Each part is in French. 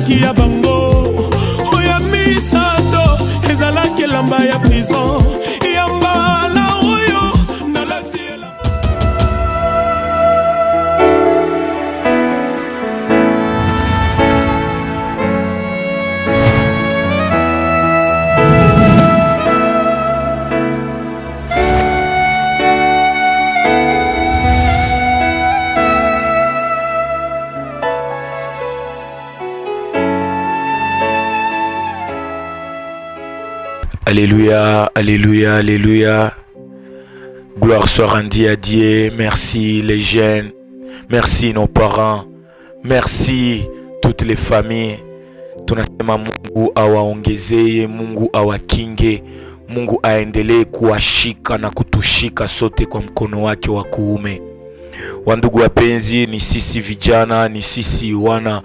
ezalaki ya bango oya misato ezalaki elamba ya prison ya mbala oyo nalati Alléluia, alléluia, alléluia. Gloire soit rendue à Dieu. Merci les jeunes. Merci nos parents. Merci toutes les familles. Tunasema Mungu awaongezee, Mungu awakinge, Mungu aendelee kuwashika na kutushika sote kwa mkono wake wa kuume. Wandugu wapenzi, ni sisi vijana, ni sisi wana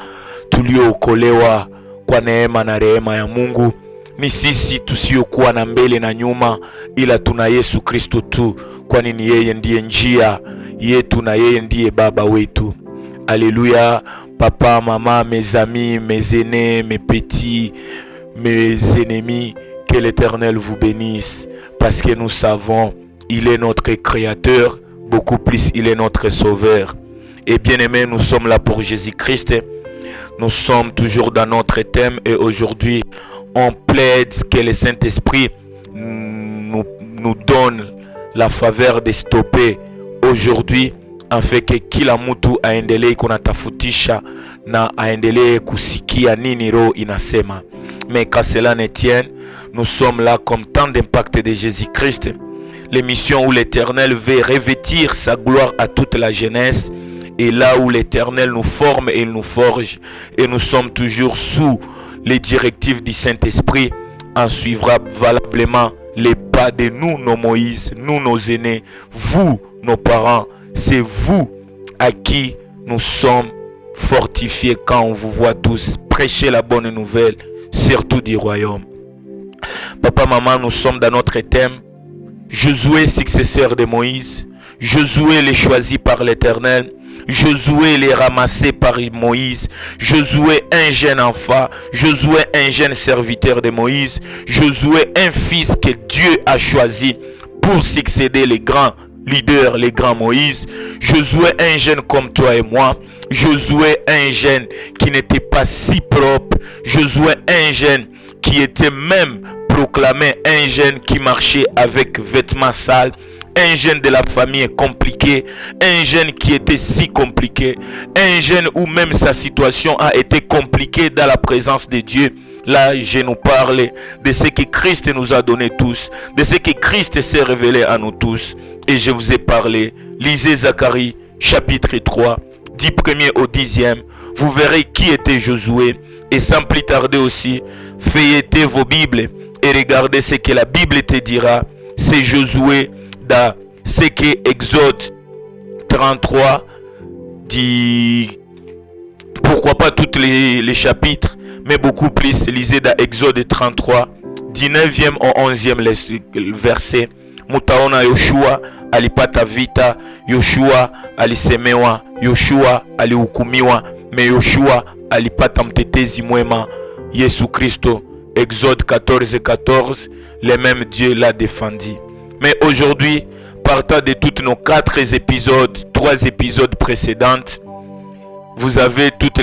tuliookolewa kwa neema na rehema ya Mungu. Ni sisi tusiokuwa na mbele na nyuma, ila tuna Yesu Kristo tu, kwani ni yeye ndiye njia yetu na yeye ndiye baba wetu. Alléluia. Papa, maman, mes amis, mes aînés, mes petits, mes ennemis, que l'Éternel vous bénisse, parce que nous savons, il est notre créateur, beaucoup plus il est notre sauveur. Et bien aimés, nous sommes là pour Jésus-Christ. Nous sommes toujours dans notre thème et aujourd'hui, on plaide que le Saint-Esprit nous donne la faveur de stopper aujourd'hui, afin que kila mtu aendelee kunatafutisha na aendelee kusikia nini roho inasema. Mais qu'à cela ne tienne, nous sommes là comme tant d'impact de Jésus-Christ, l'émission où l'Éternel veut revêtir sa gloire à toute la jeunesse, et là où l'Éternel nous forme et il nous forge, et nous sommes toujours sous les directives du Saint-Esprit. En suivra valablement les pas de nous, nos Moïse, nous, nos aînés, vous, nos parents. C'est vous à qui nous sommes fortifiés quand on vous voit tous prêcher la bonne nouvelle, surtout du royaume. Papa, maman, nous sommes dans notre thème. Josué, successeur de Moïse. Josué, les choisi par l'Éternel. Josué, les ramassé par Moïse. Josué, un jeune enfant. Josué, un jeune serviteur de Moïse. Josué, un fils que Dieu a choisi pour succéder les grands leaders, les grands Moïse. Josué, un jeune comme toi et moi. Josué, un jeune qui n'était pas si propre. Josué, un jeune qui était même proclamé, un jeune qui marchait avec vêtements sales. Un jeune de la famille compliquée, un jeune qui était si compliqué, un jeune où même sa situation a été compliquée dans la présence de Dieu. Là, je nous parle de ce que Christ nous a donné tous, de ce que Christ s'est révélé à nous tous. Et je vous ai parlé. Lisez Zacharie, chapitre 3, du 1er au 10e. Vous verrez qui était Josué. Et sans plus tarder aussi, feuilletez vos Bibles et regardez ce que la Bible te dira. C'est Josué dans ce que Exode 33 dit. Pourquoi pas tous les chapitres, mais beaucoup plus. Lisez dans Exode 33, 19e au 11e verset. Mutaona Yoshua alipata vita, Yoshua alisemewa, Yoshua alihukumiwa, mais Yoshua alipata mtetezi mwema, Yesu Kristo. Exode 14, le même Dieu l'a défendu. Mais aujourd'hui, partant de tous nos 4 épisodes, 3 épisodes précédents, vous avez toute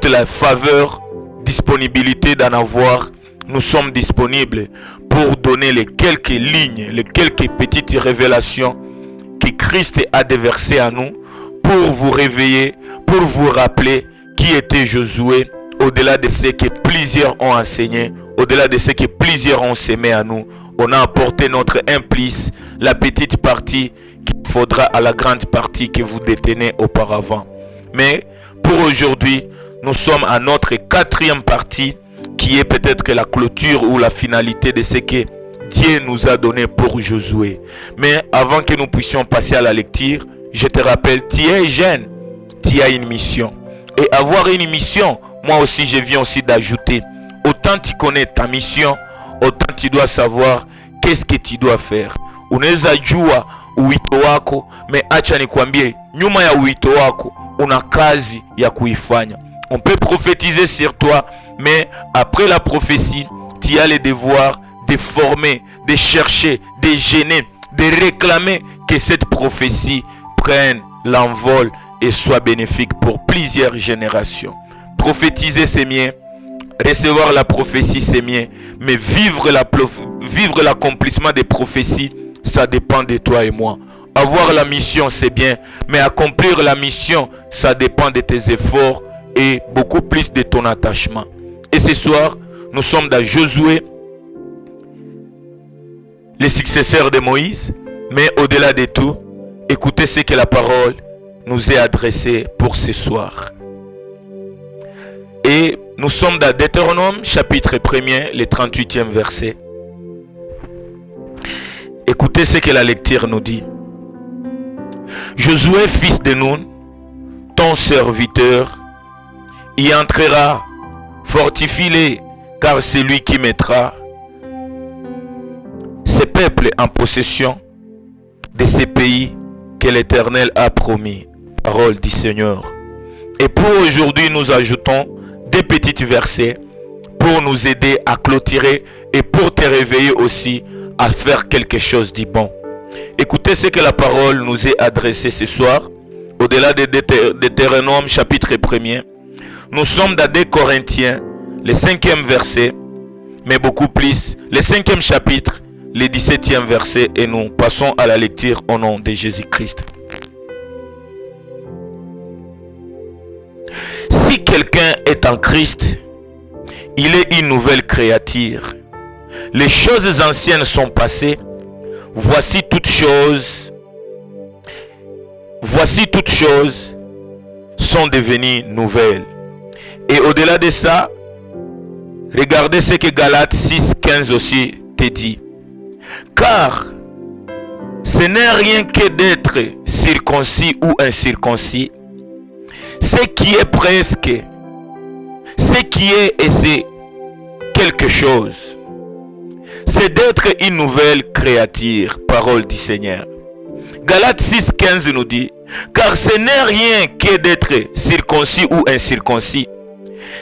la faveur, disponibilité d'en avoir. Nous sommes disponibles pour donner les quelques lignes, les quelques petites révélations que Christ a déversées à nous, pour vous réveiller, pour vous rappeler qui était Josué, au-delà de ce que plusieurs ont enseigné, au-delà de ce que plusieurs ont sémé à nous. On a apporté notre implice, la petite partie qu'il faudra à la grande partie que vous détenez auparavant. Mais pour aujourd'hui, nous sommes à notre 4e partie, qui est peut-être la clôture ou la finalité de ce que Dieu nous a donné pour Josué. Mais avant que nous puissions passer à la lecture, je te rappelle, tu es jeune, tu as une mission. Et avoir une mission, moi aussi je viens aussi d'ajouter, autant tu connais ta mission, autant tu dois savoir qu'est-ce que tu dois faire. Unaweza jua uwito wako, me acha nikwambie, nyuma ya uwito wako una kazi ya kuifanya. On peut prophétiser sur toi, mais après la prophétie, tu as le devoir de former, de chercher, de gêner, de réclamer que cette prophétie prenne l'envol et soit bénéfique pour plusieurs générations. Prophétiser, c'est bien. Recevoir la prophétie, c'est bien. Mais vivre l'accomplissement des prophéties, ça dépend de toi et moi. Avoir la mission, c'est bien. Mais accomplir la mission, ça dépend de tes efforts et beaucoup plus de ton attachement. Et ce soir, nous sommes dans Josué, les successeurs de Moïse. Mais au-delà de tout, écoutez ce que la parole nous est adressée pour ce soir. Et nous sommes dans Deutéronome, chapitre 1er, le 38e verset. Écoutez ce que la lecture nous dit. Josué, fils de Nun, ton serviteur, y entrera, fortifie-les, car c'est lui qui mettra ces peuples en possession de ces pays que l'Éternel a promis. Parole du Seigneur. Et pour aujourd'hui, nous ajoutons des petits versets pour nous aider à clôturer et pour te réveiller aussi à faire quelque chose de bon. Écoutez ce que la parole nous est adressée ce soir. Au-delà de Deutéronome chapitre 1er, nous sommes dans 2 Corinthiens, le 5e verset, mais beaucoup plus, le 5e chapitre, le 17e verset, et nous passons à la lecture au nom de Jésus-Christ. Si quelqu'un est en Christ, il est une nouvelle créature. Les choses anciennes sont passées. Voici toutes choses sont devenues nouvelles. Et au-delà de ça, regardez ce que Galates 6,15 aussi te dit. Car ce n'est rien que d'être circoncis ou incirconcis. Ce qui est presque, ce qui est et c'est quelque chose. C'est d'être une nouvelle créature. Parole du Seigneur. Galates 6,15 nous dit, car ce n'est rien que d'être circoncis ou incirconcis.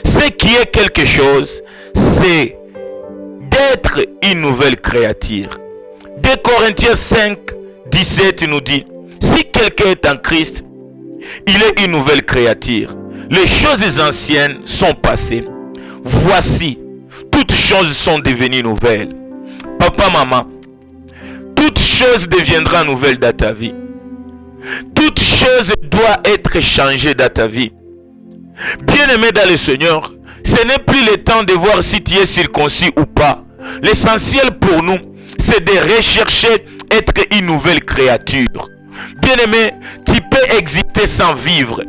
Ce qui est quelque chose, c'est d'être une nouvelle créature. 2 Corinthiens 5, 17 nous dit, si quelqu'un est en Christ, il est une nouvelle créature. Les choses anciennes sont passées. Voici, toutes choses sont devenues nouvelles. Papa, maman, toute chose deviendra nouvelle dans ta vie. Toute chose doit être changée dans ta vie. Bien-aimé dans le Seigneur, ce n'est plus le temps de voir si tu es circoncis ou pas. L'essentiel pour nous, c'est de rechercher être une nouvelle créature. Bien-aimé, tu peux exister sans vivre.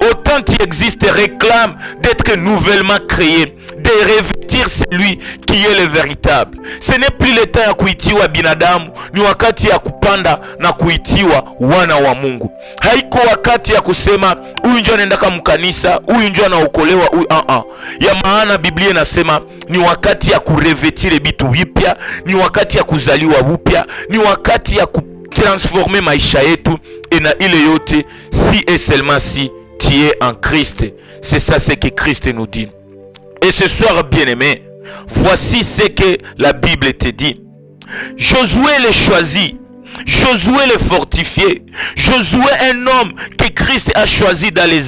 Autant tu existes, réclame d'être nouvellement créé, de revêtir celui qui est le véritable. Ce n'est plus le temps ya kuitiwa binadamu, ni wakati ya kupanda na kuitiwa wana wa Mungu. Haiko wakati ya kusema huyu ndio anaenda kama kanisa, huyu ndio anaokolewa, huyu ya maana Biblia inasema ni wakati ya kurevêtir vitu vipya, ni wakati ya kuzaliwa upya, ni wakati ya transformer maisha yetu, et na ile yote si et seulement si tu es en Christ. C'est ça ce que Christ nous dit. Et ce soir, bien-aimé, voici ce que la Bible te dit. Josué le choisi, Josué le fortifié, Josué un homme que Christ a choisi dans les...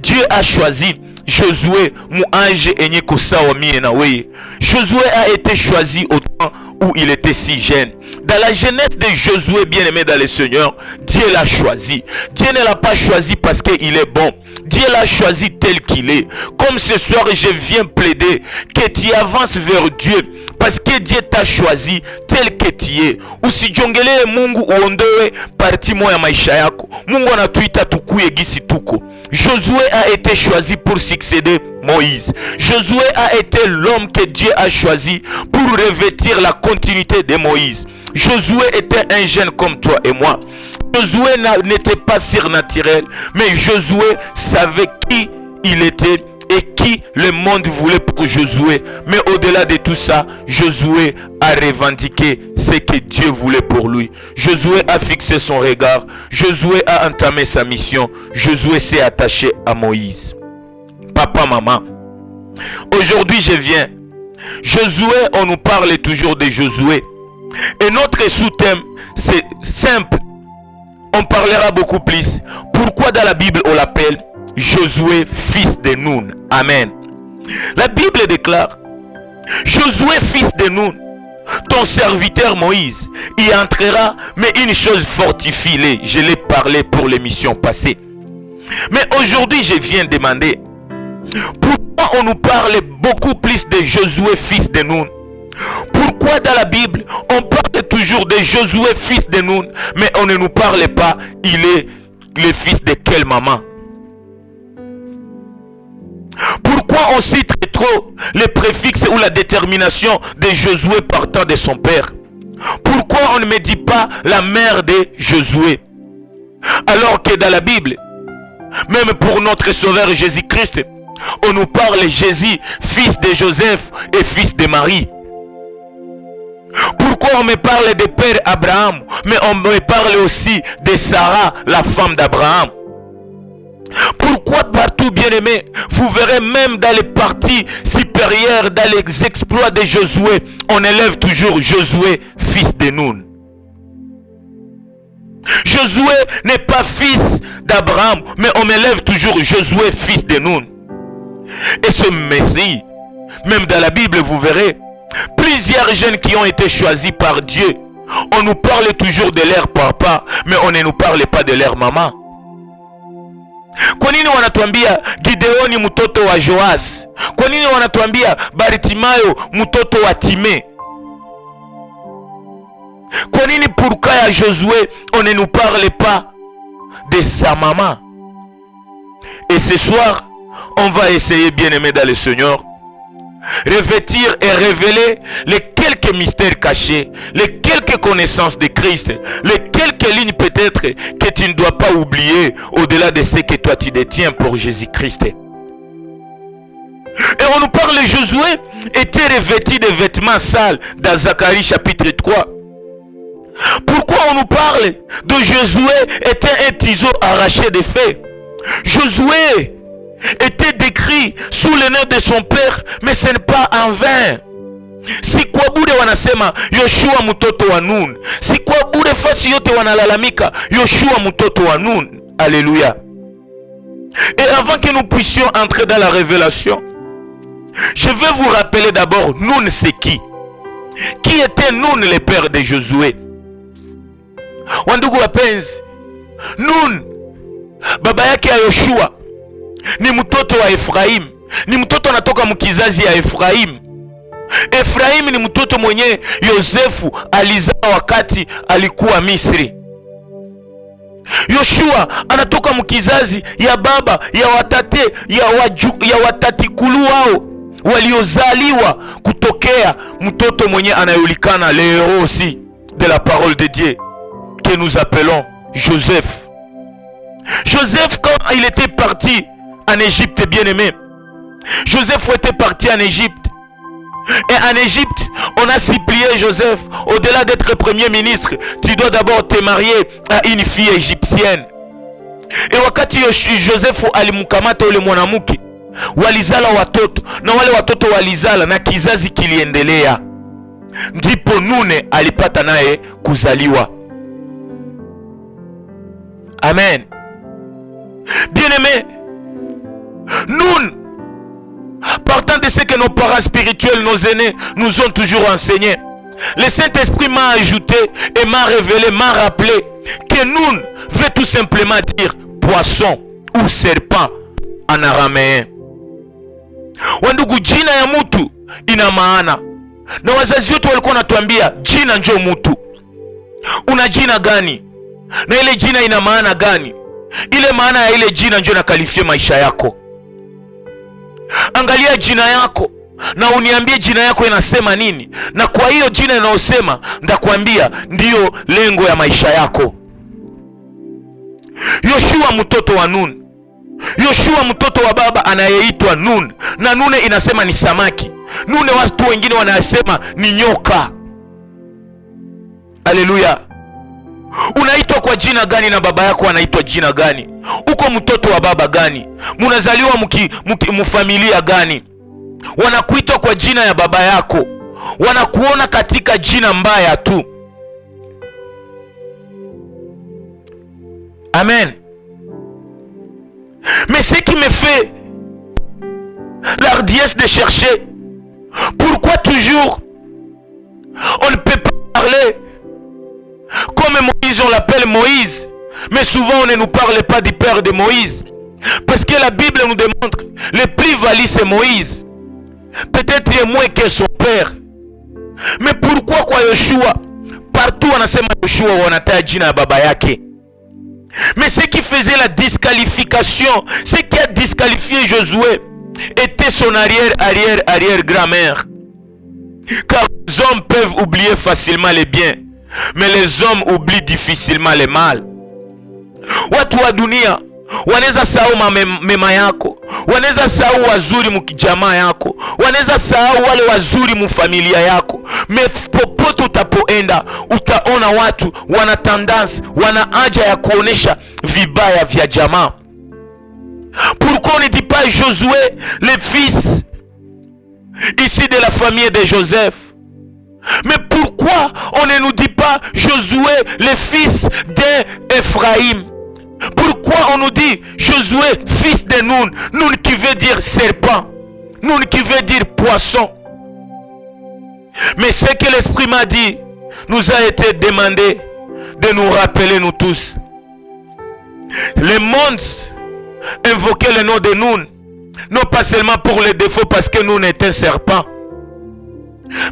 Dieu a choisi Josué, Mouange enye kosawa mie na weye. Josué a été choisi au temps où il était si jeune. Dans la jeunesse de Josué, bien-aimé dans le Seigneur, Dieu l'a choisi. Dieu ne l'a pas choisi parce qu'il est bon. Dieu l'a choisi tel qu'il est. Comme ce soir, je viens plaider que tu avances vers Dieu parce que Dieu t'a choisi tel que tu es. Usijongele Mungu uondoe parti moja maisha yako. Mungu anatuita tukuye gisi tuko. Josué a été choisi pour succéder Moïse. Josué a été l'homme que Dieu a choisi pour revêtir la continuité de Moïse. Josué était un jeune comme toi et moi. Josué n'était pas surnaturel, mais Josué savait qui il était et qui le monde voulait pour Josué. Mais au-delà de tout ça, Josué a revendiqué ce que Dieu voulait pour lui. Josué a fixé son regard. Josué a entamé sa mission. Josué s'est attaché à Moïse. papa, maman. Aujourd'hui, je viens. Josué, on nous parle toujours de Josué. Et notre sous-thème, c'est simple. On parlera beaucoup plus. Pourquoi dans la Bible, on l'appelle Josué, fils de Nun? Amen. La Bible déclare, Josué, fils de Nun, ton serviteur Moïse y entrera, mais une chose fortifie-les. Je l'ai parlé pour l'émission passée. Mais aujourd'hui, je viens demander, pourquoi on nous parle beaucoup plus de Josué, fils de Nun? Pourquoi dans la Bible, on parle toujours de Josué, fils de Nun, mais on ne nous parle pas, il est le fils de quelle maman? Pourquoi on cite trop les préfixes ou la détermination de Josué partant de son père? Pourquoi on ne me dit pas la mère de Josué? Alors que dans la Bible, même pour notre sauveur Jésus-Christ, on nous parle de Jésus, fils de Joseph et fils de Marie. Pourquoi on me parle de père Abraham, mais on me parle aussi de Sarah, la femme d'Abraham? Pourquoi partout, bien-aimé, vous verrez même dans les parties supérieures, dans les exploits de Josué, on élève toujours Josué, fils de Nun. Josué n'est pas fils d'Abraham, mais on élève toujours Josué, fils de Nun. Et ce Messie, même dans la Bible, vous verrez, plusieurs jeunes qui ont été choisis par Dieu, on nous parle toujours de leur papa, mais on ne nous parle pas de leur maman. Kwa nini wanatuambia Gideoni mtoto wa Joas? Kwa nini wanatuambia Bartimayo mtoto wa Time? Kwa nini pourquoi ya Josué on ne nous parle pas de sa maman? Et ce soir, on va essayer, bien aimé dans le Seigneur, revêtir et révéler les quelques mystères cachés, les quelques connaissances de Christ, les quelques lignes peut-être que tu ne dois pas oublier au-delà de ce que toi tu détiens pour Jésus-Christ. Et on nous parle, Josué était revêtu de vêtements sales dans Zacharie chapitre 3. Pourquoi on nous parle de Josué était un ciseau arraché des feux? Josué était décrit sous le nom de son père, mais ce n'est pas en vain. Si kwa bure wanasema Yoshua mtoto wa Nun, si kwa bure fasi yote wanalalamika Yoshua mtoto wa Nun. Alléluia. Et avant que nous puissions entrer dans la révélation, je vais vous rappeler d'abord Nun c'est qui? Qui était Nun, le père de Josué? Wandugu wapenzi, Nun baba yake ya Yoshua ni mtoto wa Efraim, ni mtoto anatoka mkizazi ya Efraim. Efraim ni mtoto mwenye Yosefu alizaa wakati alikuwa Misri. Yoshua anatoka mkizazi ya baba ya watate ya watatikulu wao waliozaliwa kutokea mtoto mwenye anayolikana le héros aussi de la parole de Dieu que nous appelons Joseph. Joseph, quand il était parti en Égypte, bien aimé, Joseph était parti en Égypte. Et en Égypte, on a supplié Joseph, au-delà d'être premier ministre, tu dois d'abord te marier à une fille égyptienne. Et wakati Joseph alimukamata ule mwanamke, walizala watoto, na wale watoto walizala na kizazi kiliendelea. Ndipo Nune alipata naye kuzaliwa. Amen. Bien-aimé, Nun, partant de ce que nos parents spirituels, nos aînés, nous ont toujours enseigné, le Saint-Esprit m'a ajouté et m'a révélé, m'a rappelé que Nun veut tout simplement dire poisson ou serpent en araméen. Wandugu, jina ya mutu ina maana. Na wazazi wetu walikuwa wanatuambia jina njo mutu. Una jina gani? Na ile jina ina maana gani? Ile maana ya ile jina njo nakalifie maisha yako. Angalia jina yako na uniambie jina yako inasema nini, na kwa hiyo jina inayosema ndakwambia ndiyo lengo ya maisha yako. Yoshua mtoto wa Nun, Yoshua mtoto wa baba anayeitwa Nun, na Nune inasema ni samaki. Nune watu wengine wanasema ni nyoka. Haleluya. Unaitwa kwa jina gani na baba yako anaitwa jina gani? Uko mtoto wa baba gani? Munazaliwa mfamilia gani? Wanakuitwa kwa jina ya baba yako, wanakuona katika jina mbaya tu. Amen. Mais ce qui me fait l'ardiesse de chercher, pourquoi toujours on ne peut pas parler comme Moïse, on l'appelle Moïse, mais souvent on ne nous parle pas du père de Moïse, parce que la Bible nous démontre le plus valide c'est Moïse, peut-être moins que son père. Mais pourquoi kwa Yoshua partout wanasema Yoshua wanataja jina ya baba yake? Mais ce qui faisait la disqualification, ce qui a disqualifié Josué, était son arrière-grand-mère. Car les hommes peuvent oublier facilement les biens, mais les hommes oublient difficilement les mal. Watu wa dunia wanaweza sahau mema yako, wanaweza sahau wazuri mkijamaa yako, wanaweza sahau wale wazuri mfamilia yako. Popote utapoenda utaona watu wana tendance, wana haja ya kuonesha vibaya vya jamaa. Pourquoi on ne dit pas Josué, le fils ici de la famille de Joseph? Mais pourquoi on ne nous dit pas Josué, le fils d'Ephraïm? Pourquoi on nous dit Josué, fils de Nun? Nun qui veut dire serpent, Nun qui veut dire poisson. Mais ce que l'Esprit m'a dit, nous a été demandé de nous rappeler nous tous. Le monde invoquait le nom de Nun, non pas seulement pour les défauts parce que Nun est un serpent,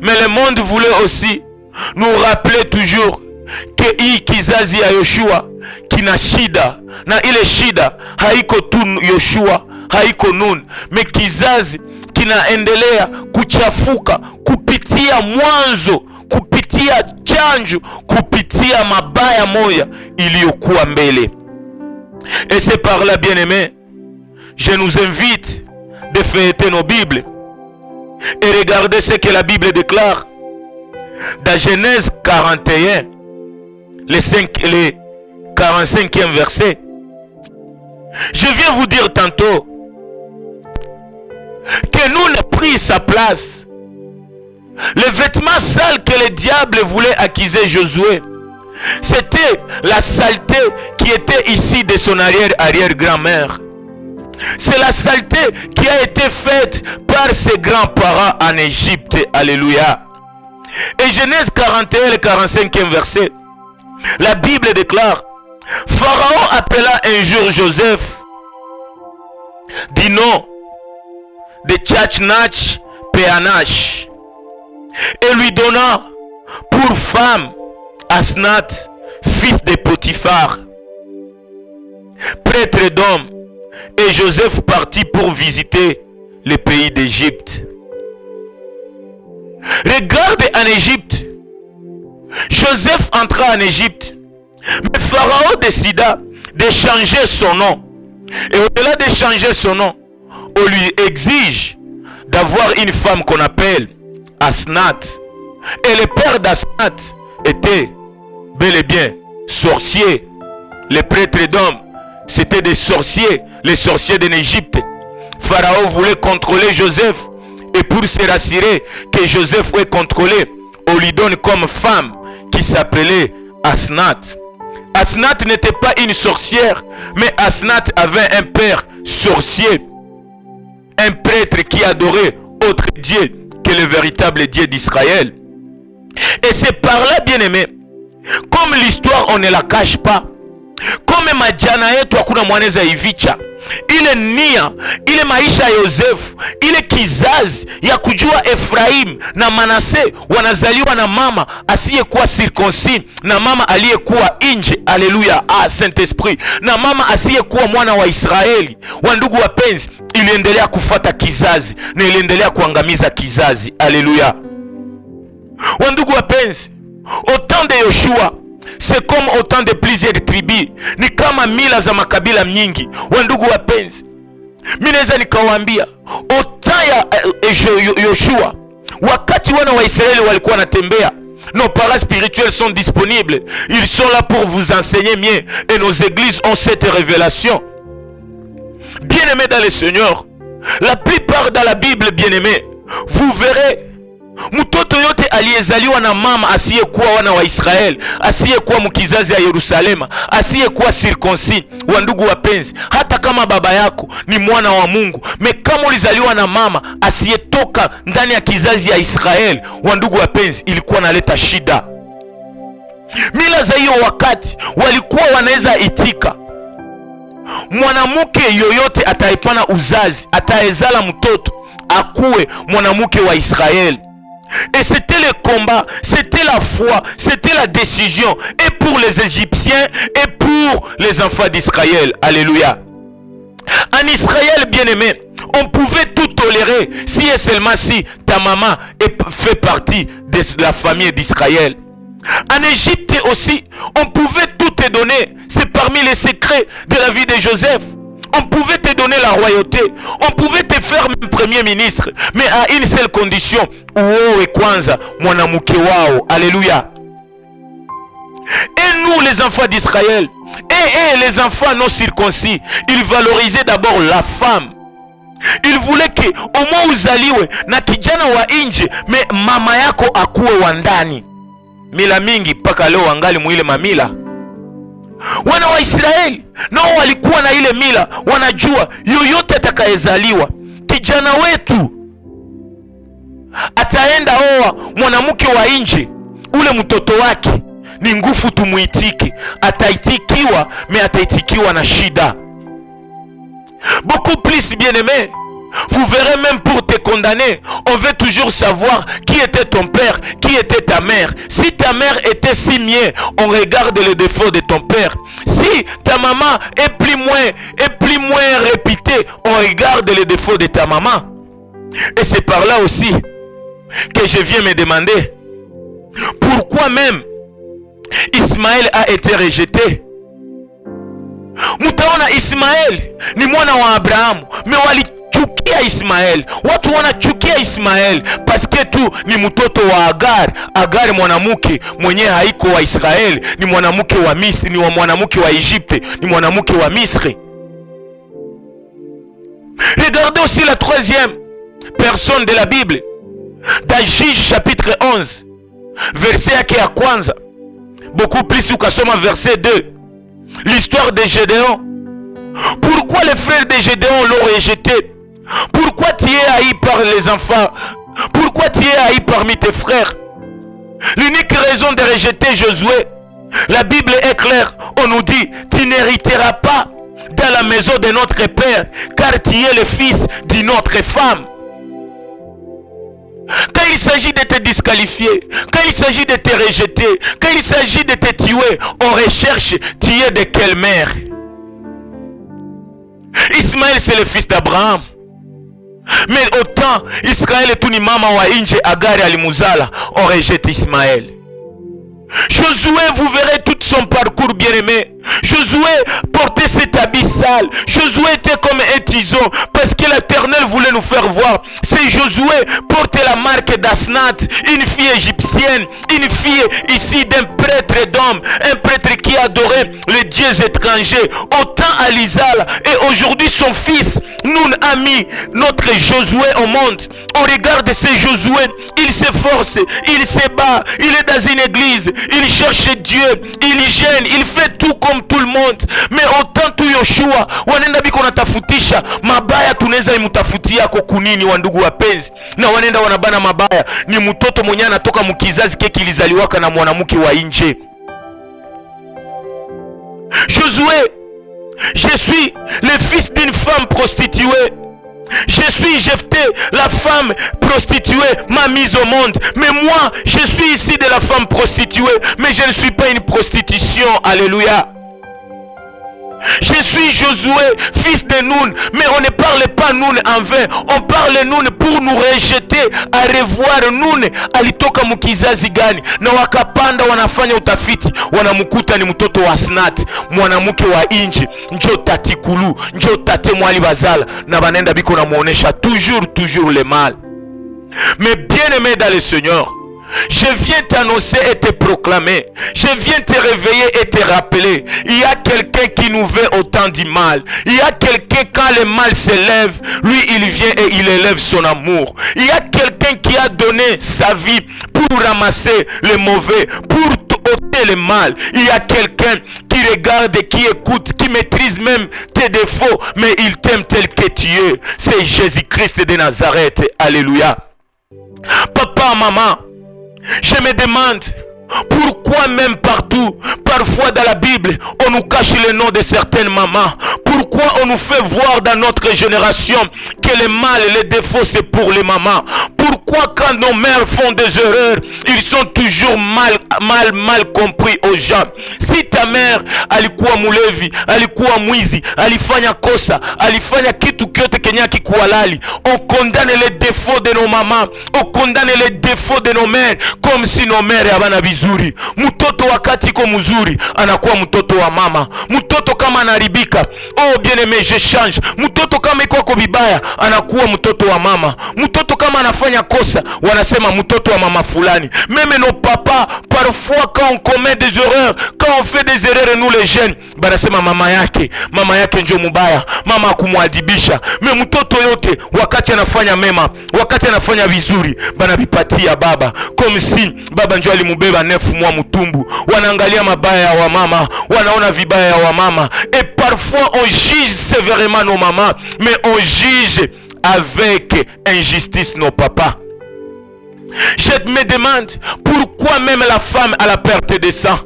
mais le monde voulait aussi nous rappeler toujours que hii kizazi ya Yoshua kina shida, na ile shida haiko tu Yoshua, haiko Nun, me kizazi kinaendelea kuchafuka kupitia mwanzo, kupitia chanjo, kupitia mabaya moya iliyokuwa mbele. Et c'est par là, bien-aimés, je nous invite de feuilleter nos Bibles et regarder ce que la Bible déclare dans Genèse 41, le 45e verset. Je viens vous dire tantôt que Nun a pris sa place. Le vêtement sale que le diable voulait accuser Josué, c'était la saleté qui était ici de son arrière-grand-mère. C'est la saleté qui a été faite par ses grands-parents en Égypte. Alléluia. Et Genèse 41, le 45e verset, la Bible déclare: Pharaon appela un jour Joseph du nom de Tchatchnach Péanash et lui donna pour femme Asnath, fils de Potiphar, prêtre d'homme. Et Joseph partit pour visiter le pays d'Égypte. Regarde en Égypte. Joseph entra en Égypte. Mais Pharaon décida de changer son nom. Et au-delà de changer son nom, on lui exige d'avoir une femme qu'on appelle Asnath. Et le père d'Asnath était bel et bien sorcier. Les prêtres d'hommes, c'était des sorciers, les sorciers d'Égypte. Pharaon voulait contrôler Joseph, et pour se rassurer que Joseph est contrôlé, on lui donne comme femme qui s'appelait Asnath. Asnath n'était pas une sorcière, mais Asnath avait un père sorcier, un prêtre qui adorait autre Dieu que le véritable Dieu d'Israël. Et c'est par là, bien-aimé, comme l'histoire on ne la cache pas, comme majana yetu hakuna mwaneza ivicha, ile nia, ile maisha ya Yosefu, ile kizazi ya kujua Efraim na Manase wanazaliwa na mama asiyekuwa circoncis na mama aliyekuwa nje. Haleluya, Saint-Esprit, na mama asiyekuwa mwana wa Israeli. Wandugu wapenzi, iliendelea kufata kizazi na iliendelea kuangamiza kizazi. Haleluya. Wandugu wapenzi, au temps de Yoshua, c'est comme autant de plusieurs tribus, ni kama mila za makabila nyingi. Wandugu wapenzi, mimi naweza nikawaambia autant ya Yoshua, wakati wana wa Israeli walikuwa wanatembea Nos parents spirituels sont disponibles. Ils sont là pour vous enseigner mieux. Et nos églises ont cette révélation. Bien-aimés dans le Seigneur, la plupart dans la Bible, bien-aimés, vous verrez, mtoto yote aliyezaliwa na mama asiyekuwa wana wa Israeli, asiyekuwa mkizazi ya Yerusalema, asiyekuwa circoncis, wa ndugu wapenzi, hata kama baba yako ni mwana wa Mungu, kama ulizaliwa na mama asiyetoka ndani ya kizazi ya Israeli, wa ndugu wapenzi, ilikuwa naleta shida. Mila za hiyo wakati walikuwa wanaweza itika, mwanamke yoyote ataipana uzazi, ataezala mtoto, akuwe mwanamke wa Israeli. Et c'était le combat, c'était la foi, c'était la décision, et pour les Égyptiens et pour les enfants d'Israël. Alléluia. En Israël, bien-aimé, on pouvait tout tolérer si et seulement si ta maman fait partie de la famille d'Israël. En Égypte aussi, on pouvait tout te donner. C'est parmi les secrets de la vie de Joseph. On pouvait te donner la royauté. On pouvait te faire même premier ministre. Mais à une seule condition. Uowe kwanza mwanamke wao. Alléluia. Et nous les enfants d'Israël, et les enfants non circoncis, ils valorisaient d'abord la femme. Ils voulaient que au moins uzaliwe na kijana wa nje, mais mama yako akuwe wa ndani. Mila mingi paka leo wangali mwile mamila. Wana wa Israeli nao walikuwa na ile mila, wanajua yoyote atakayezaliwa kijana wetu ataenda oa mwanamke wa nje, ule mtoto wake ni ngufu tumuitike. Ataitikiwa, mais ataitikiwa na shida. Beaucoup plus, bien-aimé. Vous verrez, même pour te condamner, on veut toujours savoir qui était ton père, qui était ta mère. Si ta mère était si mieux, on regarde les défauts de ton père. Si ta maman est plus moins réputée, on regarde les défauts de ta maman. Et c'est par là aussi que je viens me demander pourquoi même Ismaël a été rejeté. Mutaona Ismaël ni mwana wa Abrahamu, mais walichukia Ismaël. Watu wanachukia Ismaël paske tu ni mtoto wa Agar mwanamke mwenye haiko wa Israeli, ni mwanamke wa Misri, ni mwanamke wa Egypte, ni mwanamke wa Misri. Regardez aussi la troisième personne de la Bible. Dans Juge chapitre 11, verset yake ya kwanza. Beaucoup plus ukasoma verset 2. L'histoire de Gédéon. Pourquoi les frères de Gédéon l'ont rejeté? Pourquoi tu es haï par les enfants? Pourquoi tu es haï parmi tes frères? L'unique raison de rejeter Josué, la Bible est claire. On nous dit, tu n'hériteras pas dans la maison de notre père, car tu es le fils d'une autre femme. Quand il s'agit de te disqualifier, quand il s'agit de te rejeter, quand il s'agit de te tuer, on recherche tu es de quelle mère? Ismaël c'est le fils d'Abraham. Mais autant Israël est une mama wa inje Agar alimuzala, on rejette Ismaël. Josué, vous verrez tout son parcours, bien-aimé. Josué portait cet habit sale. Josué était comme un tison parce que l'Éternel voulait nous faire voir. C'est Josué portait la marque d'Asnath, une fille égyptienne, une fille ici d'un prêtre d'homme, un prêtre qui adorait les dieux étrangers. Autant Alizal et aujourd'hui son fils Nun a mis notre Josué au monde. On regarde ce Josué, il s'efforce, il se bat, il est dans une église, il cherche Dieu, il gêne, il fait tout comme tout le monde. Mais autant tu Yoshua wanenda biko natafutisha mabaya, tunaweza imutafutia kwa kunini wa ndugu wapenzi, na wanenda wanabana mabaya. Ni mtoto mwenye anatoka mkizazi kile kilizaliwaka na mwanamke wa nje. Josué, je suis le fils d'une femme prostituée. Je suis Jephthé, la femme prostituée m'a mise au monde. Mais moi, je suis ici de la femme prostituée, mais je ne suis pas une prostitution. Alléluia. Je suis Josué, fils de Nun, mais on ne parle pas Nun en vain. On parle Nun pour nous rejeter, à revoir Nun alitoka mkizazi gani, na wakapanda wanafanya utafiti, wanamukuta ni mtoto wa Asnath, mwanamke wa inji, njo tatikulu, njo tate mwali bazala, na banenda biko na muonesha toujours le mal. Mais bien aimé dans le Seigneur, Je viens t'annoncer et te proclamer. Je viens te réveiller et te rappeler. Il y a quelqu'un qui nous veut autant du mal. Il y a quelqu'un, quand le mal s'élève, lui il vient et il élève son amour. Il y a quelqu'un qui a donné sa vie pour ramasser le mauvais, pour ôter le mal. Il y a quelqu'un qui regarde et qui écoute, qui maîtrise même tes défauts, mais il t'aime tel que tu es. C'est Jésus-Christ de Nazareth. Alléluia. Papa, maman, je me demande pourquoi même partout, parfois dans la Bible, on nous cache le nom de certaines mamans. Pourquoi on nous fait voir dans notre génération que le mal et les défauts c'est pour les mamans? Pourquoi quand nos mères font des erreurs, ils sont toujours mal compris aux gens? Si ta mère alikuwa mulevi, alikuwa mwizi, alifanya kosa, alifanya kitu kyote kenya kikualali, on condamne les défauts de nos mamans, on condamne les défauts de nos mères comme si nos mères habana vizuri. Mtoto wakati iko mzuri anakuwa mtoto wa mama. Mtoto kama anaribika, oh bien aimé, je change. Mtoto kama iko kwa bibaya anakuwa mtoto wa mama. Mtoto kama anafanya kosa wanasema mtoto wa mama fulani. Même nos papas, parfois quand on commet des erreurs, quand on fait des erreurs nous les jeunes, banasema mama yake ndio mubaya, mama akumwadibisha. Mais mtoto yote wakati anafanya mema, wakati anafanya vizuri, banabipatia baba, comme si baba ndio alimubeba 9 mois mutumbu. Wanaangalia mabaya ya wamama, wanaona vibaya ya wamama. Et parfois on juge sévèrement nos mamans, mais on juge avec injustice nos papas. Je me demande pourquoi même la femme a la perte de sang.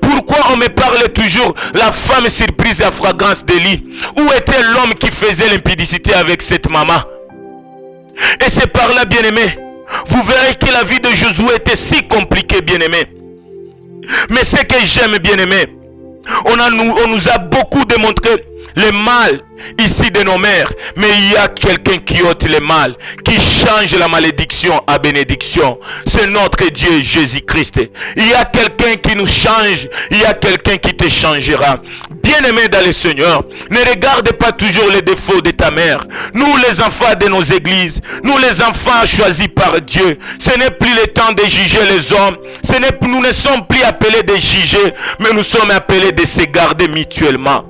Pourquoi on me parle toujours la femme surprise à fragrance de lit? Où était l'homme qui faisait l'impudicité avec cette maman? Et c'est par là, bien-aimé, vous verrez que la vie de Josué était si compliquée, bien-aimé. Mais ce que j'aime, bien-aimé, on nous a beaucoup démontré le mal ici de nos mères, mais il y a quelqu'un qui ôte le mal, qui change la malédiction à bénédiction. C'est notre Dieu Jésus-Christ. Il y a quelqu'un qui nous change, il y a quelqu'un qui te changera. Bien-aimé dans le Seigneur, ne regarde pas toujours les défauts de ta mère. Nous les enfants de nos églises, nous les enfants choisis par Dieu, ce n'est plus le temps de juger les hommes, nous ne sommes plus appelés de juger, mais nous sommes appelés de se garder mutuellement.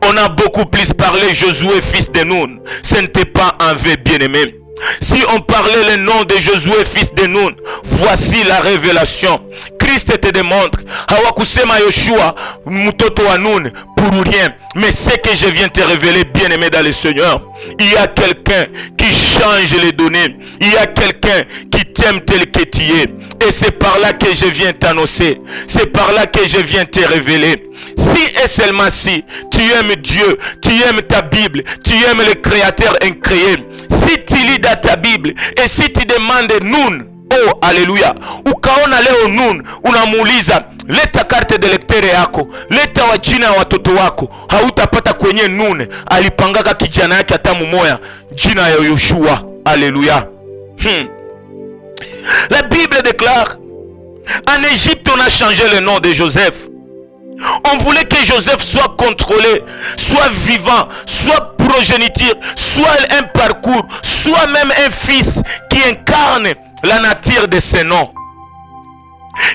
On a beaucoup plus parlé Josué fils de Nun. Ce n'était pas un vrai bien-aimé. Si on parlait le nom de Josué fils de Nun, voici la révélation. Christ te démontre. Hawakusema Yoshua mtoto wa Nun pour rien. Mais ce que je viens te révéler, bien-aimé dans le Seigneur, il y a quelqu'un qui change les données. Il y a quelqu'un qui t'aime tel que tu es. Et c'est par là que je viens t'annoncer. C'est par là que je viens te révéler. Si et seulement si tu aimes Dieu, tu aimes ta Bible, tu aimes le Créateur incréé, si tu lis dans ta Bible et si tu demandes Nun, oh alléluia, ukaona leo Nun, unamuuliza leta karte de lectere yako, leta wajina ya watoto wako, hautapata kwenye Nun alipangaka kijana yake hata mumoya jina ya Yoshua. Alléluia. La Bible déclare, en Égypte on a changé le nom de Joseph. On voulait que Joseph soit contrôlé, soit vivant, soit progéniture, soit un parcours, soit même un fils qui incarne la nature de ses noms.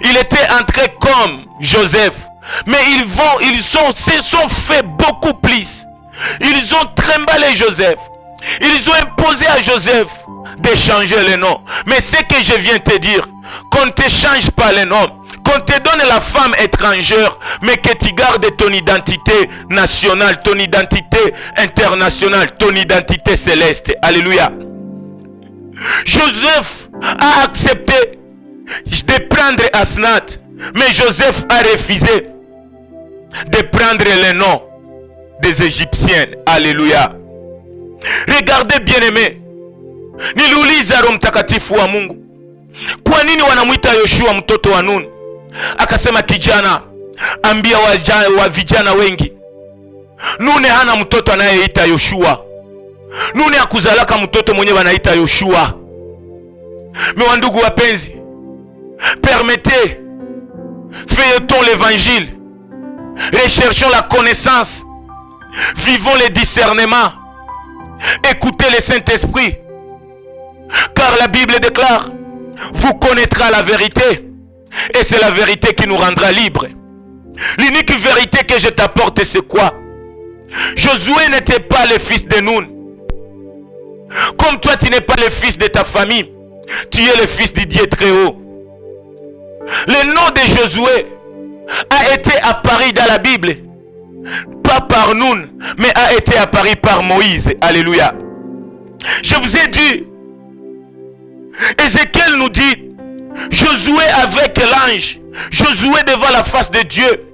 Il était entré comme Joseph, mais ils se sont fait beaucoup plus. Ils ont trimballé Joseph. Ils ont imposé à Joseph de changer le nom. Mais ce que je viens te dire, qu'on ne te change pas le nom, qu'on te donne la femme étrangère, mais que tu gardes ton identité nationale, ton identité internationale, ton identité céleste. Alléluia. Joseph a accepté de prendre Asnath, mais Joseph a refusé de prendre le nom des Égyptiennes. Alléluia. Regardez, bien-aimés, niliuliza Roho Mtakatifu wa Mungu, kwa nini wanamuita Yoshua mtoto wa Nun? Akasema, kijana, ambia wa vijana wengi, Nune hana mtoto anayeita Yoshua. Nune akuzalaka mtoto mwenye wanaita Yoshua. Mais ndugu wapenzi, permettez, feuilletons l'évangile, recherchons la connaissance, vivons le discernement, écoutez le Saint-Esprit, car la Bible déclare vous connaîtra la vérité, et c'est la vérité qui nous rendra libres. L'unique vérité que je t'apporte, c'est quoi? Josué n'était pas le fils de Nun. Comme toi, tu n'es pas le fils de ta famille, tu es le fils du Dieu très haut. Le nom de Josué a été apparu dans la Bible, pas par Nun, mais a été apparu par Moïse. Alléluia. Je vous ai dit, Ézéchiel nous dit, Josué avec l'ange, Josué devant la face de Dieu.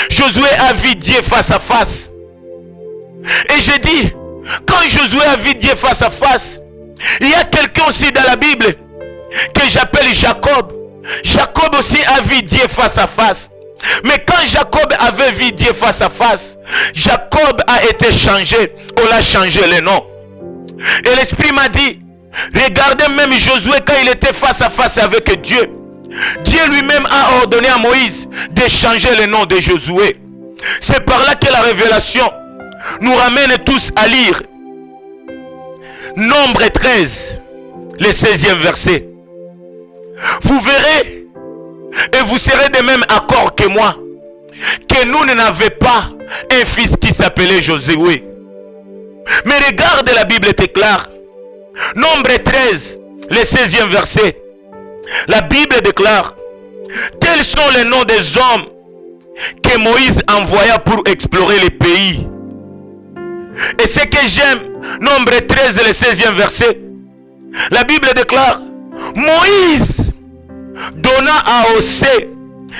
Josué a vu Dieu face à face. Et j'ai dit, quand Josué a vu Dieu face à face, il y a quelqu'un aussi dans la Bible que j'appelle Jacob. Jacob aussi a vu Dieu face à face. Mais quand Jacob avait vu Dieu face à face, Jacob a été changé. On l'a changé le nom. Et l'Esprit m'a dit, regardez même Josué quand il était face à face avec Dieu. Dieu lui-même a ordonné à Moïse de changer le nom de Josué. C'est par là que la révélation nous ramène tous à lire Nombre 13, le 16e verset. Vous verrez et vous serez de même accord que moi que nous n'avions pas un fils qui s'appelait Josué. Mais regarde, la Bible est claire. Nombre 13, le 16e verset. La Bible déclare, tels sont les noms des hommes que Moïse envoya pour explorer les pays. Et ce que j'aime, Nombre 13, le 16e verset, la Bible déclare, Moïse donna à Osée,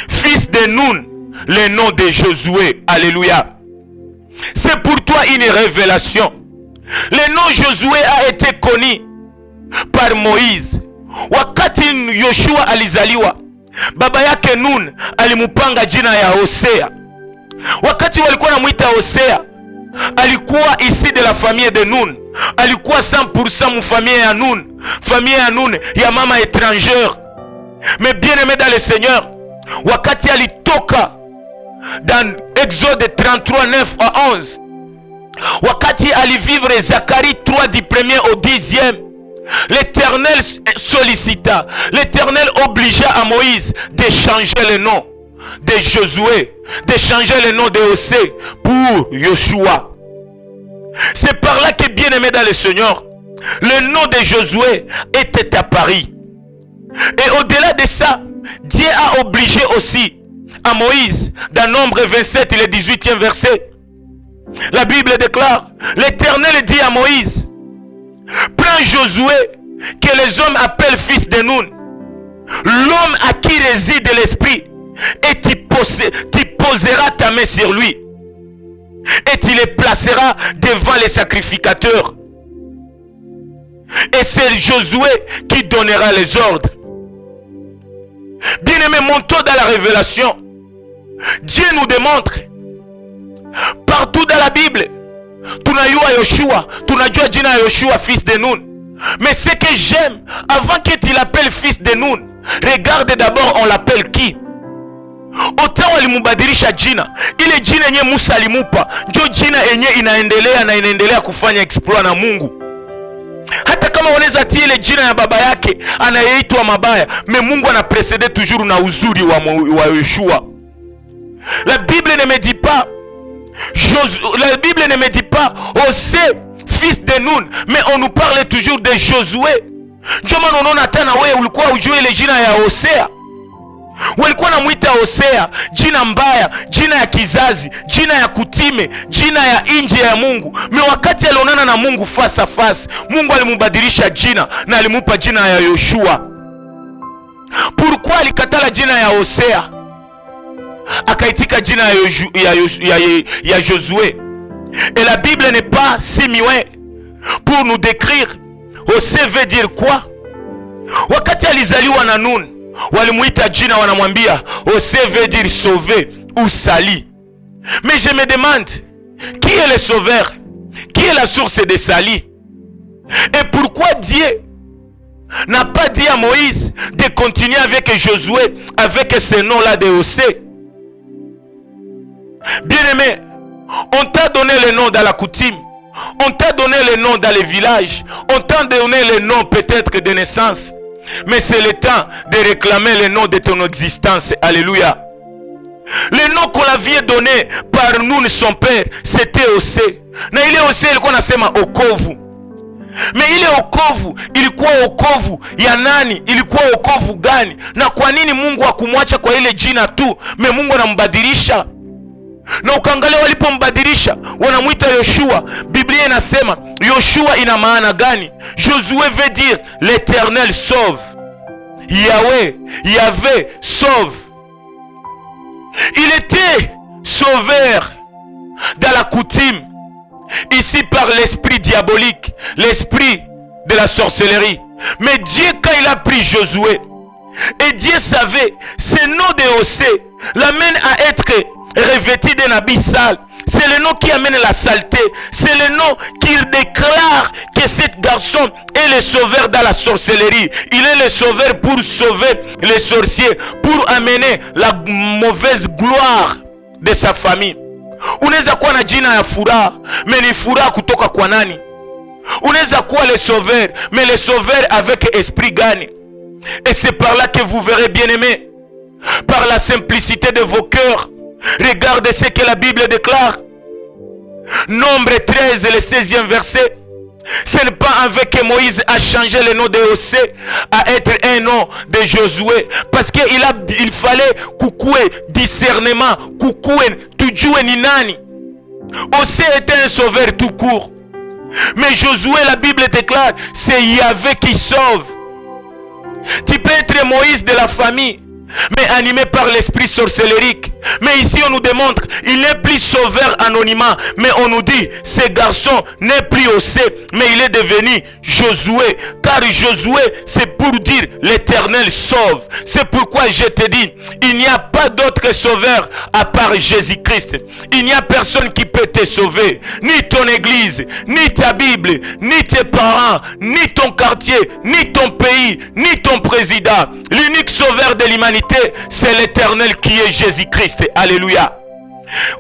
fils de Nun, le nom de Josué. Alléluia. C'est pour toi une révélation. Le nom Josué a été connu par Moïse. Wakati Yoshua alizaliwa, baba yake Nun alimupanga jina ya Hosea. Wakati walikuwa namuita Hosea, alikuwa ici de la famille de Nun. Alikuwa 100% mufamille ya Nun. Famille ya Nun ya mama étrangère. Mais bien aimé dans le Seigneur, wakati alitoka dans Exode 33, 9 à 11, wakati alivivre Zacharie 3 du 1er au 10e, l'Éternel sollicita, l'Éternel obligea à Moïse de changer le nom de Josué, de changer le nom de Hosée pour Yoshua. C'est par là que, bien aimé dans le Seigneur, le nom de Josué était apparu. Et au-delà de ça, Dieu a obligé aussi à Moïse, dans Nombre 27, le 18e verset, la Bible déclare, l'Éternel dit à Moïse, prends Josué, que les hommes appellent fils de Nun, l'homme à qui réside l'esprit, et tu poseras ta main sur lui, et tu les placeras devant les sacrificateurs. Et c'est Josué qui donnera les ordres. Bien-aimé, montons dans la révélation. Dieu nous démontre partout dans la Bible, tunajua Yoshua, tunajua jina Yoshua fils de Nun. Mais ce que j'aime, avant que tu l'appelles fils de Nun, regarde d'abord on l'appelle qui. Autant walimubadilisha jina, ile jina yenye Musa alimupa ndio jina yenye inaendelea kufanya exploit na Mungu. Hata kama wanaweza tia ile jina ya baba yake anayeitwa mabaya, mais Mungu ana précédé toujours na uzuri wa Yoshua. La Bible ne me dit pas Hosée, fils de Nun, mais on nous parle toujours de Josué. Ndio maana unaona hata na wewe ulikuwa ujue ile jina ya Hosea. Walikuwa namuita Hosea, jina mbaya, jina ya kizazi, jina ya kutime, jina ya nje ya Mungu. Me wakati alionana na Mungu face à face, Mungu alimubadilisha jina na alimupa jina ya Yoshua. Pourquoi alikatala jina ya Hosea akaitika jina ya Josué? Et la Bible n'est pas si muette pour nous décrire Hosea veut dire quoi. Wakati alizaliwa na Nun, walimuita jina wanamwambia Hosea veut dire sauver ou sali. Mais je me demande, qui est le sauveur? Qui est la source de sali? Et pourquoi Dieu n'a pas dit à Moïse de continuer avec Josué, avec ce nom-là de Hosea? Bien-aimé, on t'a donné le nom dans la coutume, on t'a donné le nom dans les villages, on t'a donné le nom peut-être de naissance. Mais c'est le temps de réclamer le nom de ton existence. Alléluia. Les noms qu'on avait donnés par nous, son père, c'était Ose. Na ile Ose ilikuwa nasema okovu. Mais ile okovu ilikuwa okovu ya nani? Ilikuwa okovu gani? Na kwa nini Mungu hakumwacha kwa ile jina tu? Me Mungu anambadilisha. Na ukaangalia walipombadilisha wanamuita Yoshua. Biblia inasema Yoshua ina maana gani? Josué veut dire l'Éternel sauve. Yahweh, Yahvé sauve. Il était sauveur dans la coutume, ici par l'esprit diabolique, l'esprit de la sorcellerie. Mais Dieu, quand il a pris Josué, et Dieu savait, ce nom de Hosée l'amène à être revêtu d'un habit sale. C'est le nom qui amène la saleté. C'est le nom qui déclare que cet garçon est le sauveur dans la sorcellerie. Il est le sauveur pour sauver les sorciers, pour amener la mauvaise gloire de sa famille. Unaweza kuwa na jina ya furaha, mais ni furaha kutoka kwa nani? Unaweza kuwa le sauveur, mais le sauveur avec esprit gani? Et c'est par là que vous verrez, bien aimés, par la simplicité de vos cœurs. Regardez ce que la Bible déclare. Nombre 13, le 16e verset. Ce n'est pas avec que Moïse a changé le nom de Hosée à être un nom de Josué. Parce qu'il fallait kukue discernement, kukue tujue ni nani. Hosée était un sauveur tout court. Mais Josué, la Bible déclare, c'est Yahvé qui sauve. Tu peux être Moïse de la famille, mais animé par l'esprit sorcellerique. Mais ici on nous démontre, il n'est plus sauveur anonymat, mais on nous dit, ce garçon n'est plus Hosée, mais il est devenu Josué. Car Josué, c'est pour dire l'Éternel sauve. C'est pourquoi je te dis, il n'y a pas d'autre sauveur à part Jésus-Christ. Il n'y a personne qui peut te sauver. Ni ton église, ni ta Bible, ni tes parents, ni ton quartier, ni ton pays, ni ton président. L'unique sauveur de l'humanité, c'est l'Éternel qui est Jésus-Christ. Alléluia.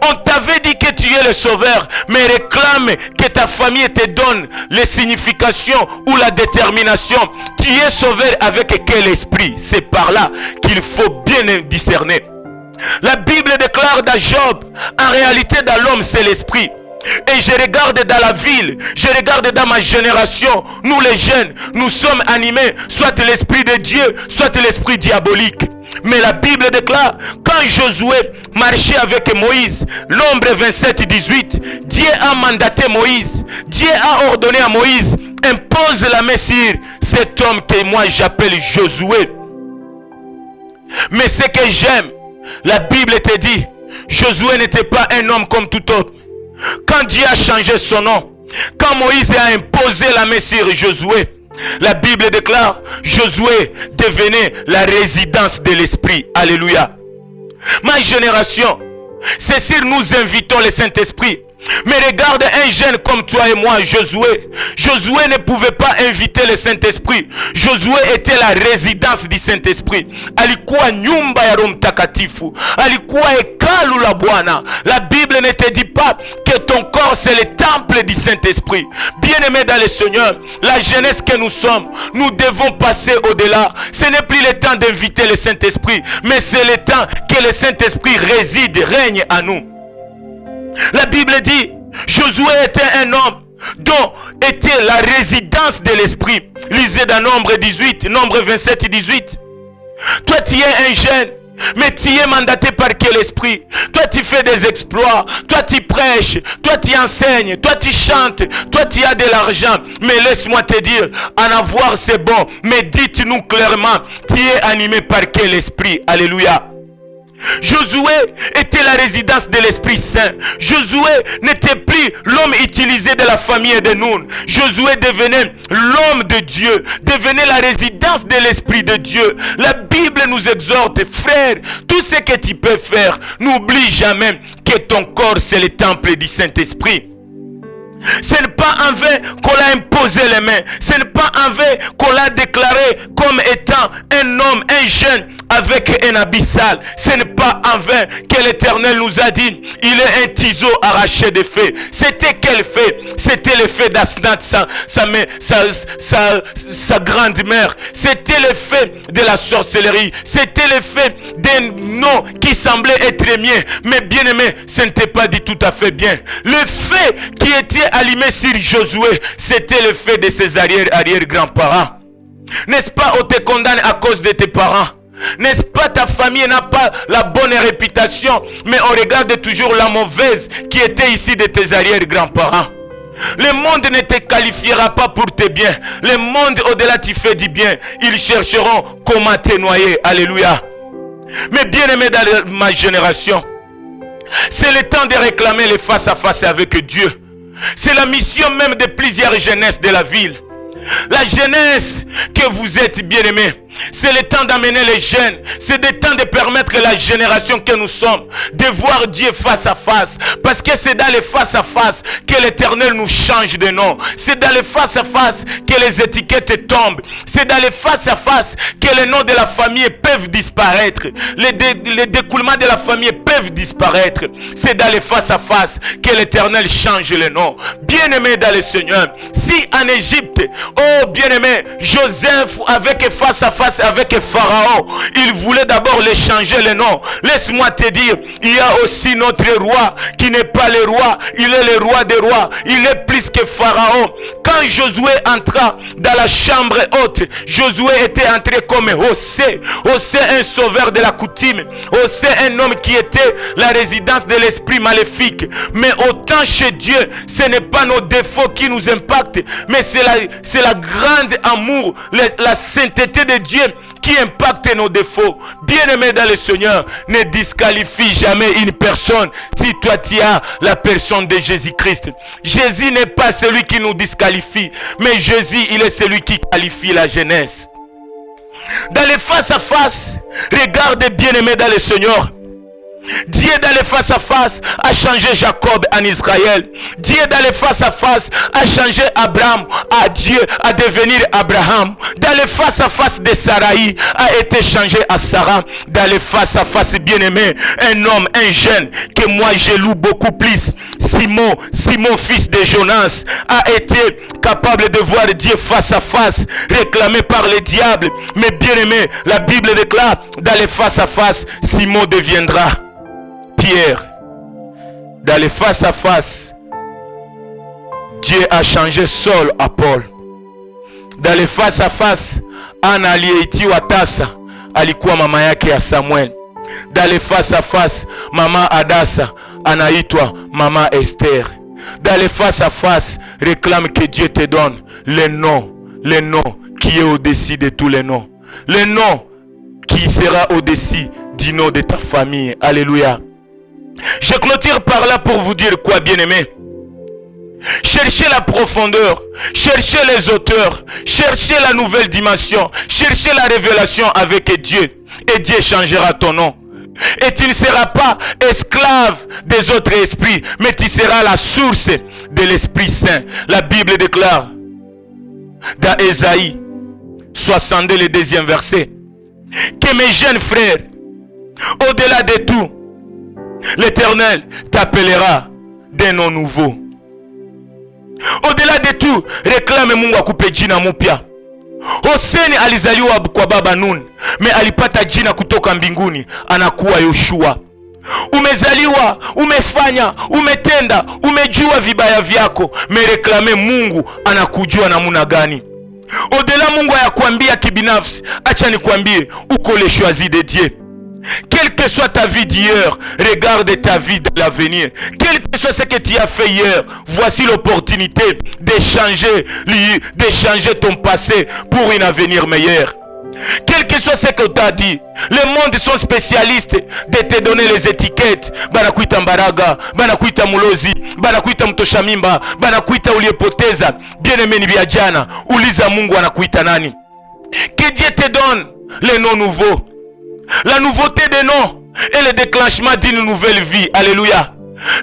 On t'avait dit que tu es le sauveur, mais réclame que ta famille te donne les significations ou la détermination. Tu es sauveur avec quel esprit? C'est par là qu'il faut bien discerner. La Bible déclare dans Job, en réalité dans l'homme c'est l'esprit. Et je regarde dans la ville, je regarde dans ma génération, nous les jeunes, nous sommes animés, soit l'esprit de Dieu, soit l'esprit diabolique. Mais la Bible déclare, quand Josué marchait avec Moïse, Nombre 27, 18, Dieu a mandaté Moïse, Dieu a ordonné à Moïse, impose la main sur cet homme que moi j'appelle Josué. Mais ce que j'aime, la Bible te dit, Josué n'était pas un homme comme tout autre. Quand Dieu a changé son nom, quand Moïse a imposé la main sur Josué, la Bible déclare, Josué devenait la résidence de l'Esprit. Alléluia. Ma génération, c'est si nous invitons le Saint-Esprit. Mais regarde un jeune comme toi et moi, Josué. Josué ne pouvait pas inviter le Saint-Esprit. Josué était la résidence du Saint-Esprit. Alikuwa nyumba ya Roho Mtakatifu. Alikuwa hekalu la Bwana. La Bible ne te dit pas que ton corps c'est le temple du Saint-Esprit. Bien-aimés dans le Seigneur, la jeunesse que nous sommes, nous devons passer au-delà. Ce n'est plus le temps d'inviter le Saint-Esprit, mais c'est le temps que le Saint-Esprit réside, règne à nous. La Bible dit, Josué était un homme dont était la résidence de l'Esprit. Lisez dans Nombre 18, Nombre 27 et 18. Toi tu es un jeune, mais tu es mandaté par quel esprit? Toi tu fais des exploits, toi tu prêches, toi tu enseignes, toi tu chantes, toi tu as de l'argent. Mais laisse-moi te dire, en avoir c'est bon, mais dites-nous clairement, tu es animé par quel esprit? Alléluia. Josué était la résidence de l'Esprit Saint. Josué n'était plus l'homme utilisé de la famille de Nun. Josué devenait l'homme de Dieu, devenait la résidence de l'Esprit de Dieu. La Bible nous exhorte, frère, tout ce que tu peux faire, n'oublie jamais que ton corps c'est le temple du Saint-Esprit. Ce n'est pas en vain qu'on l'a imposé les mains. Ce n'est pas en vain qu'on l'a déclaré comme étant un homme, un jeune avec un habit sale. Ce n'est pas en vain que l'Éternel nous a dit, il est un ciseau arraché des fées. C'était quel fait? C'était le fait d'Asnath, sa grande-mère. C'était le fait de la sorcellerie. C'était le fait d'un nom qui semblait être mien. Mais bien aimé, ce n'était pas dit tout à fait bien. Le fait qui était allumé sur Josué, c'était le fait de ses arrière-grands-parents. N'est-ce pas, on te condamne à cause de tes parents? N'est-ce pas, ta famille n'a pas la bonne réputation, mais on regarde toujours la mauvaise qui était ici de tes arrière-grands-parents. Le monde ne te qualifiera pas pour tes biens. Le monde, au-delà, tu fais du bien. Ils chercheront comment te noyer. Alléluia. Mais bien aimé dans ma génération, c'est le temps de réclamer les face-à-face avec Dieu. C'est la mission même de plusieurs jeunesses de la ville. La jeunesse que vous êtes, bien aimés, c'est le temps d'amener les jeunes. C'est le temps de permettre à la génération que nous sommes de voir Dieu face à face. Parce que c'est dans les face à face que l'Éternel nous change de nom. C'est dans les face à face que les étiquettes tombent. C'est dans les face à face que les noms de la famille peuvent disparaître. Les découlements de la famille peuvent disparaître. C'est dans les face à face que l'Éternel change les noms. Bien aimé dans le Seigneur, si en Égypte, oh bien aimé, Joseph avec face à face avec Pharaon, il voulait d'abord les changer les noms. Laisse-moi te dire, il y a aussi notre roi qui n'est pas le roi, il est le roi des rois, il est plus que Pharaon. Quand Josué entra dans la chambre haute, Josué était entré comme Hosée. Hosée, un sauveur de la coutume. Hosée, un homme qui était la résidence de l'esprit maléfique. Mais autant chez Dieu, ce n'est pas nos défauts qui nous impactent, mais c'est la grande amour, la sainteté de Dieu qui impacte nos défauts. Bien-aimé dans le Seigneur, ne disqualifie jamais une personne si toi tu as la personne de Jésus-Christ. Jésus n'est pas celui qui nous disqualifie, mais Jésus, il est celui qui qualifie la jeunesse. Dans les face-à-face, regarde bien-aimé dans le Seigneur, Dieu dans les face-à-face a changé Jacob en Israël. Dieu dans les face-à-face a changé Abraham à Dieu, à devenir Abraham. Dans les face-à-face de Sarai a été changé à Sarah. Dans les face-à-face, bien-aimé, un homme, un jeune que moi je loue beaucoup plus, Simon, fils de Jonas, a été capable de voir Dieu face à face, réclamé par le diable. Mais bien-aimé, la Bible déclare, dans les face-à-face, Simon deviendra Pierre. Dans les face-à-face, Dieu a changé Saul à Paul. Dans les face-à-face, Anna aliyeitiwa tasa alikuwa mama yake ya Samuel. Dans les face-à-face, mama Adasa anaitwa mama Esther. Dans les face-à-face, réclame que Dieu te donne le nom qui est au-dessus de tous les noms. Le nom qui sera au-dessus du nom de ta famille. Alléluia. Je clôture par là pour vous dire quoi, bien-aimé. Cherchez la profondeur, cherchez les auteurs, cherchez la nouvelle dimension, cherchez la révélation avec Dieu. Et Dieu changera ton nom. Et tu ne seras pas esclave des autres esprits, mais tu seras la source de l'Esprit Saint. La Bible déclare dans Ésaïe 62, le 2e verset, que mes jeunes frères, au-delà de tout, l'Éternel t'appellera d'un nom nouveau. Au-delà de tout, réclame Mungu akupe jina mupya. Hoseni alizaliwa kwa baba Nun, me alipata jina kutoka mbinguni, anakuwa Yoshua. Umezaliwa, umefanya, umetenda, umejua vibaya vyako, me reklame Mungu anakujua namuna gani. Au-delà Mungu ayakuambia kibinafsi, acha nikwambie, uko le choisi de Dieu. Quelle que soit ta vie d'hier, regarde ta vie de l'avenir. Quel que soit ce que tu as fait hier, voici l'opportunité d'échanger ton passé pour un avenir meilleur. Quel que soit ce que tu as dit, le monde sont spécialistes de te donner les étiquettes. Banakuita mbaraga, banakuita mulozi, banakuita mtoshamimba, banakuita uliyepoteza. Bien-aimé ni vya jana, uliza Mungu anakuita nani. Que Dieu te donne les noms nouveaux. La nouveauté des noms et le déclenchement d'une nouvelle vie. Alléluia.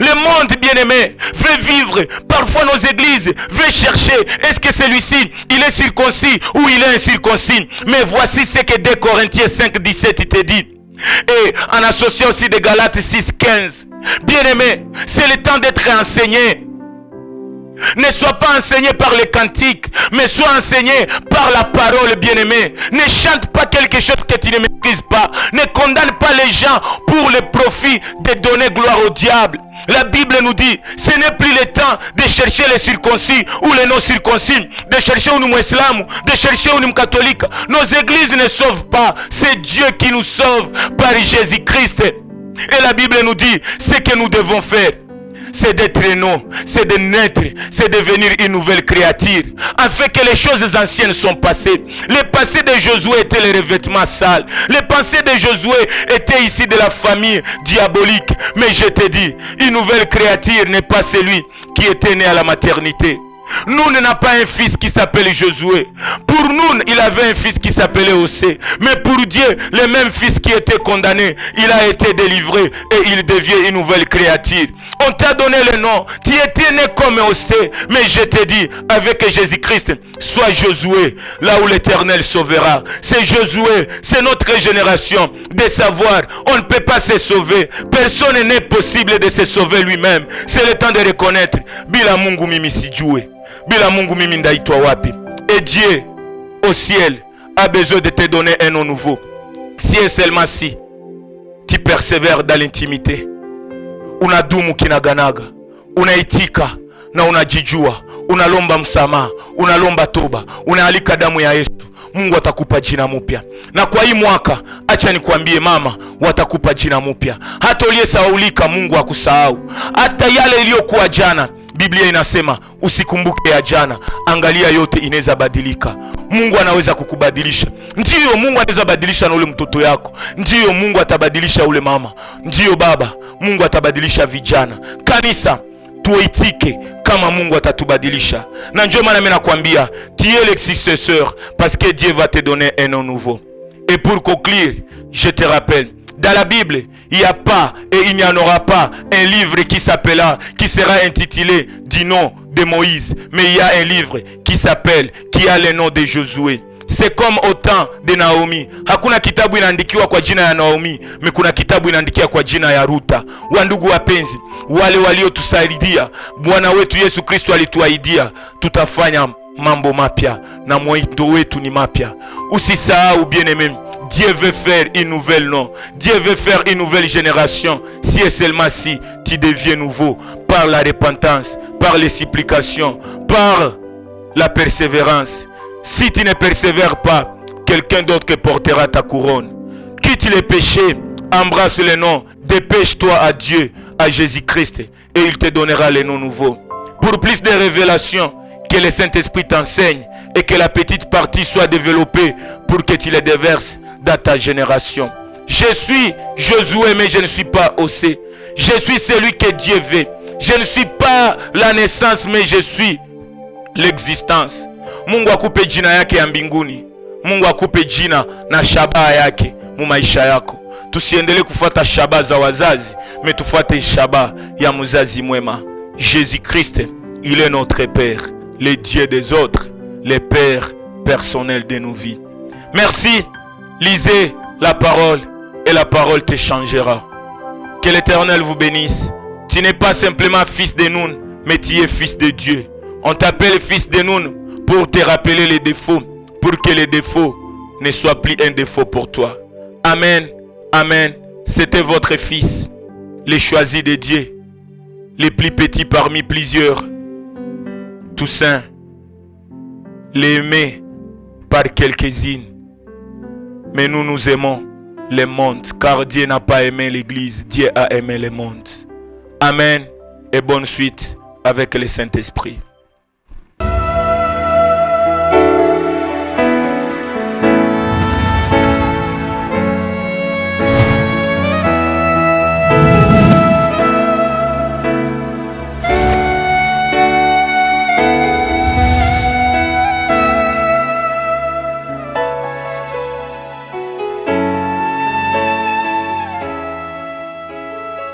Le monde, bien-aimé, veut vivre. Parfois, nos églises veulent chercher. Est-ce que celui-ci, il est circoncis ou il est incirconcis? Mais voici ce que 2 Corinthiens 5, 17 te dit. Et en associant aussi de Galates 6, 15. Bien-aimé, c'est le temps d'être enseigné. Ne sois pas enseigné par les cantiques, mais sois enseigné par la parole, bien-aimé. Ne chante pas quelque chose que tu ne maîtrises pas. Ne condamne pas les gens pour le profit de donner gloire au diable. La Bible nous dit, ce n'est plus le temps de chercher les circoncis ou les non-circoncis, de chercher un islam, de chercher un catholique. Nos églises ne sauvent pas. C'est Dieu qui nous sauve par Jésus-Christ. Et la Bible nous dit, ce que nous devons faire, c'est d'être nous, c'est de naître, c'est devenir une nouvelle créature, afin que les choses anciennes sont passées. Les passés de Josué étaient les revêtements sales. Les passés de Josué étaient ici de la famille diabolique. Mais je te dis, une nouvelle créature n'est pas celui qui était né à la maternité. Nous n'a pas un fils qui s'appelle Josué. Pour nous, il avait un fils qui s'appelait Osée. Mais pour Dieu, le même fils qui était condamné, il a été délivré et il devient une nouvelle créature. On t'a donné le nom. Tu étais né comme Osée. Mais je te dis, avec Jésus-Christ, sois Josué, là où l'Éternel sauvera. C'est Josué, c'est notre génération de savoir, on ne peut pas se sauver. Personne n'est possible de se sauver lui-même. C'est le temps de reconnaître. Bila Mungu mimi sijue. Bila Mungu mimi ndaitwa wapi? Et Dieu au ciel a besoin de te donner un nom nouveau. Si et seulement si tu persévères dans l'intimité, unadumu kinaganaga, unaitika na unajijua, unalomba msamaha, unalomba toba, unaalika damu ya Yesu, Mungu atakupa jina mpya. Na kwa hii mwaka, acha nikwambie mama, watakupa jina mpya. Hata uliyesahaulika Mungu hakusahau. Hata yale iliyokuwa jana, Biblia inasema usikumbuke ya jana, angalia yote inaweza badilika. Mungu anaweza kukubadilisha. Ndiyo, Mungu anaweza badilisha na ule mtoto yako. Ndiyo, Mungu atabadilisha ule mama. Ndiyo baba, Mungu atabadilisha vijana. Kanisa, tuitike kama Mungu atatubadilisha. Na njoo maana mimi nakwambia, tu es le successeur parce que Dieu va te donner un nom nouveau. Et pour conclure, je te rappelle, dans la Bible, il n'y a pas et il n'y en aura pas un livre qui sera intitulé du nom de Moïse. Mais il y a un livre qui a le nom de Josué. C'est comme au temps de Naomi. Hakuna kitabu inaandikiwa kwa jina ya Naomi, mais kuna kitabu inaandikiwa kwa jina ya Ruta. Wandugu wapenzi, wale waliotusaidia, Bwana wetu Yesu Kristo alituahidia, tutafanya mambo mapya na mwendo wetu ni mapya. Usisahau bien-aimé, Dieu veut faire une nouvelle nom. Dieu veut faire une nouvelle génération. Si et seulement si tu deviens nouveau par la repentance, par les supplications, par la persévérance. Si tu ne persévères pas, quelqu'un d'autre portera ta couronne. Quitte les péchés, embrasse le nom, dépêche-toi à Dieu, à Jésus-Christ, et il te donnera le nom nouveau. Pour plus de révélations, que le Saint-Esprit t'enseigne et que la petite partie soit développée pour que tu les déverses dans ta génération. Je suis Josué, mais je ne suis pas Osée. Je suis celui que Dieu veut. Je ne suis pas la naissance, mais je suis l'existence. Mungu akupe jina yake ya mbinguni. Mungu akupe jina na shabaha yake mu maisha yako. Tusiendelee kufuata shabaha za wazazi, mais tufuate shabaha ya mzazi mwema. Jésus-Christ, il est notre Père, le Dieu des autres, le Père personnel de nos vies. Merci. Lisez la parole et la parole te changera. Que l'Éternel vous bénisse. Tu n'es pas simplement fils de Nun, mais tu es fils de Dieu. On t'appelle fils de Nun pour te rappeler les défauts, pour que les défauts ne soient plus un défaut pour toi. Amen, amen. C'était votre fils, le choisi de Dieu, le plus petit parmi plusieurs, Toussaint, l'aimé par quelques-unes. Mais nous nous aimons le monde, car Dieu n'a pas aimé l'Église, Dieu a aimé le monde. Amen et bonne suite avec le Saint-Esprit.